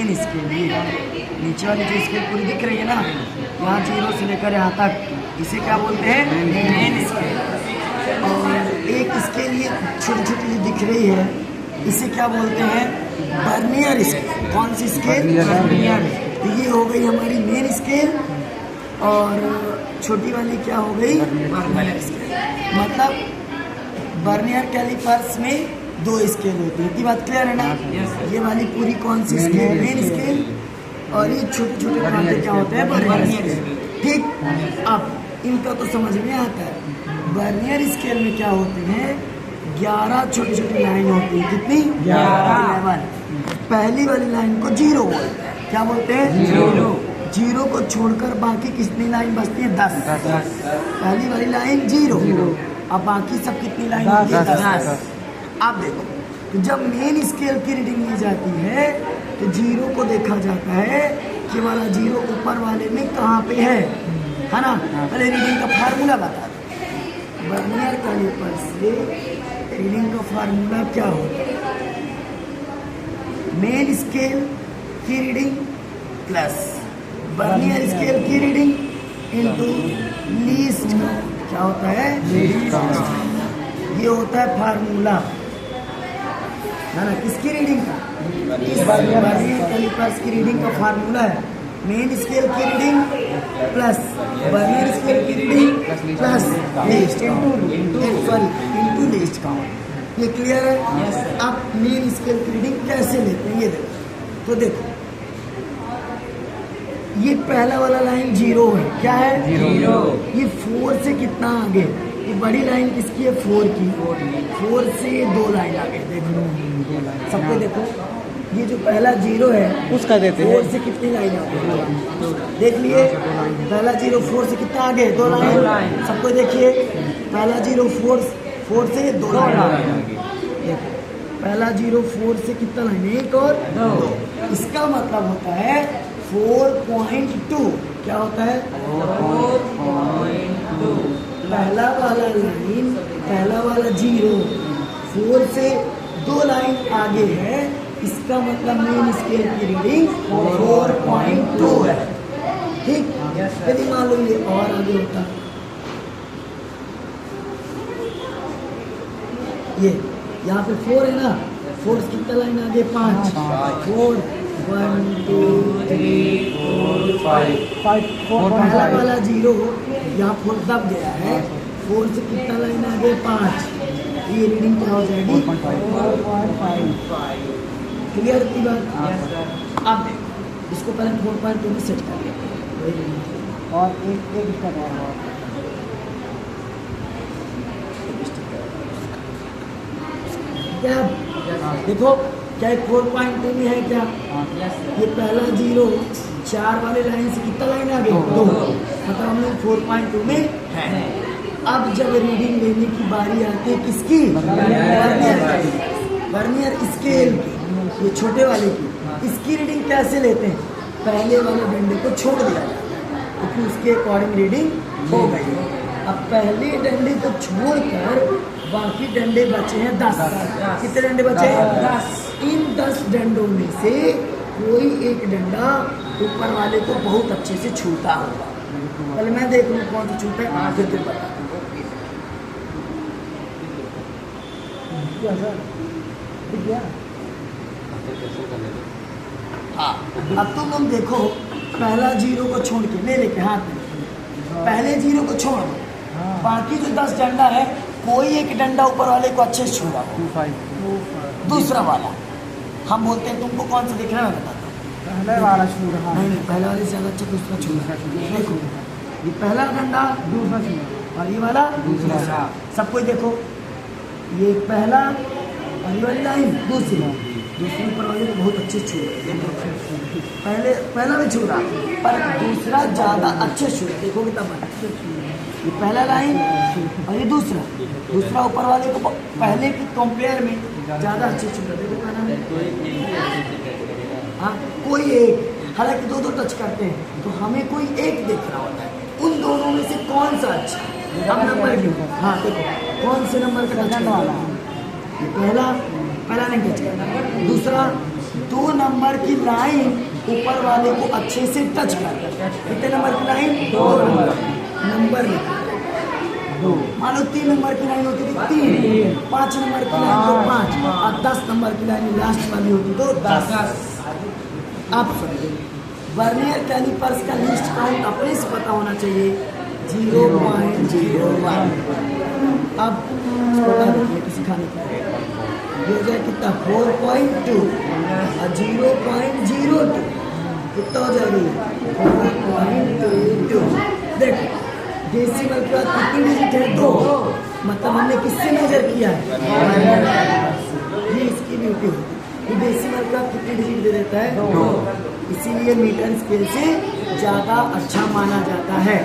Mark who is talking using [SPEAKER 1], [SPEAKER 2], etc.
[SPEAKER 1] Main scale, ये नीचे वाली जो स्केल पूरी दिख रही है ना, यहाँ 0 से लेकर यहाँ तक, इसे क्या बोलते हैं? Main scale. और एक स्केल ये छोटी छोटी दिख रही है, इसे क्या बोलते हैं? Vernier scale. कौन सी स्केल? वर्नियर। तो ये हो गई हमारी मेन स्केल, और छोटी वाली क्या हो गई? Vernier scale. मतलब वर्नियर कैलिपर्स में 2 स्केल होती है। इतनी बात क्लियर है ना? ये वाली पूरी कौन सी स्केल? Main scale. और ये छोटे छोटे कांटे क्या होते हैं? Vernier scale. ठीक, अब इनका तो समझ में आता है। वर्नियर स्केल में क्या होते हैं? 11 छोटी छोटी लाइन होती है। कितनी? 11। पहली वाली लाइन को 0 बोलते हैं। क्या बोलते हैं? 0 को छोड़कर बाकी कितनी लाइन बचती है? 10। पहली वाली लाइन 0, अब बाकी सब कितनी लाइन होती है? 10। आप देखो, तो जब मेन स्केल की रीडिंग ली जाती है तो 0 को देखा जाता है कि वाला 0 ऊपर वाले में कहाँ पे है ना? पहले रीडिंग का फार्मूला बता दो। वर्नियर कैलिपर से रीडिंग का फार्मूला क्या होता है? मेन स्केल की रीडिंग प्लस वर्नियर स्केल की रीडिंग इनटू लीस्ट काउंट। क्या होता है? Least count. ये होता है फार्मूला, है ना? किसकी रीडिंग का? इस वर्नियर कैलिपर्स की रीडिंग का फार्मूला है मेन स्केल की रीडिंग प्लस वर्नियर स्केल की reading plus least into least count. ये क्लियर है? अब मेन स्केल की रीडिंग कैसे लेते हैं ये देखो। तो देखो, ये पहला वाला लाइन 0 है। क्या है? 0। ये 4 से कितना आगे? ये बड़ी लाइन किसकी है? 4 की। 4 से 2 लाइन आगे। देख लो सबको, देखो ये जो पहला 0 है
[SPEAKER 2] उसका देते हैं।
[SPEAKER 1] 4 से कितनी लाइन आगे? देख लिए, पहला 0 4 से कितना आगे? 2 लाइन। सबको देखिए, पहला 0 4 से 2 लाइन। देखो पहला 0 4 से कितना लाइन? 1 और 2। इसका मतलब होता है 4.2। क्या होता है? 4.2। पहला वाला लाइन, पहला वाला 0 4 से 2 लाइन आगे है, इसका मतलब मेन स्केल की रीडिंग 4.2 है। ठीक, यदि मान लो ये और आगे होता, ये यहाँ पे 4 है ना, 4 से कितना लाइन आगे? 5। 4 1 2 3 4 5। पहला वाला 0 यहाँ 4 दब गया है, 4 से कितना लाइन आगे? 5। ये रीडिंग क्या हो जाएगी? 4.5। क्लियर की बात? अब देखो, इसको पहले 4.2 में सेट कर लिया, और एक इसका क्या देखो, क्या 4.2 में है? क्या ये पहला 0 4 वाले लाइन से कितना लाइन आगे? 2। मतलब हम लोग 4.2 में है। अब जब रीडिंग लेने की बारी आती है किसकी? वर्नियर स्केल की, ये छोटे वाले की। इसकी रीडिंग कैसे लेते हैं? पहले वाले डंडे को छोड़ दिया जाता है क्योंकि उसके अकॉर्डिंग रीडिंग हो गई। अब पहले डंडे को छोड़कर बाकी डंडे बचे हैं 10। कितने डंडे बचे हैं? 10। इन 10 डंडों में से कोई एक डंडा ऊपर वाले को बहुत अच्छे से छूता होगा। पहले मैं देख लूँ कौन सा छूता है, फिर तुम बता। हाँ, अब तुम लोग देखो, पहला 0 को छोड़ के ले लेके हाथ में, पहले 0 को छोड़ दो, बाकी जो 10 डंडा है कोई एक डंडा ऊपर वाले को अच्छे से छू रहा हो। दूसरा वाला हम बोलते हैं, तुमको कौन सा दिख रहा है मैं बताता हूँ।
[SPEAKER 2] पहले वाला छू रहा है।
[SPEAKER 1] नहीं, पहले वाले से ज़्यादा अच्छा दूसरा छू रहा है। देखो ये पहला डंडा,
[SPEAKER 2] दूसरा छू, और
[SPEAKER 1] ये वाला दूसरा। सब कोई देखो, ये पहला और ये वाली लाइन दूसरी ऊपर वाले को बहुत अच्छे छू रहे। पहला भी छू रहा पर दूसरा ज़्यादा अच्छे छू रहे। देखोगे तब ये पहला लाइन और ये दूसरा ऊपर वाले को पहले की कंपेयर में ज़्यादा अच्छे छू रहे। देखो क्या नाम है? हाँ, कोई एक, हालांकि 2 टच करते हैं तो हमें कोई एक दिख रहा होता है। उन दोनों में से कौन सा अच्छा? हम नंबर क्यों? हाँ देखो, कौन से नंबर का टच वाला? ये पहला नहीं टच करना, दूसरा 2 नंबर की लाइन ऊपर वाले को अच्छे से टच करता है। कितने नंबर की लाइन? 2 नंबर लिखो। मान लो 3 नंबर की लाइन होती थी 3, 5 नंबर की लाइन तो 5, और 10 नंबर की लाइन लास्ट वाली होती तो 10। अब समझो, वर्नियर कैलिपर्स का लीस्ट काउंट अपने से पता होना चाहिए 0.01। अब सिखाने का ये हो जाए कितना 4.2 और 0.02 कितना हो जाएगा 4.22। देखो डेसिमल के बाद कितनी डिजिट है? 2, मतलब हमने किससे मेजर किया है? ये इसकी ब्यूटी होती है। डेसिमल का कितनी डिजिट दे देता है? 2। इसीलिए मीटर स्केल से ज़्यादा अच्छा माना जाता है।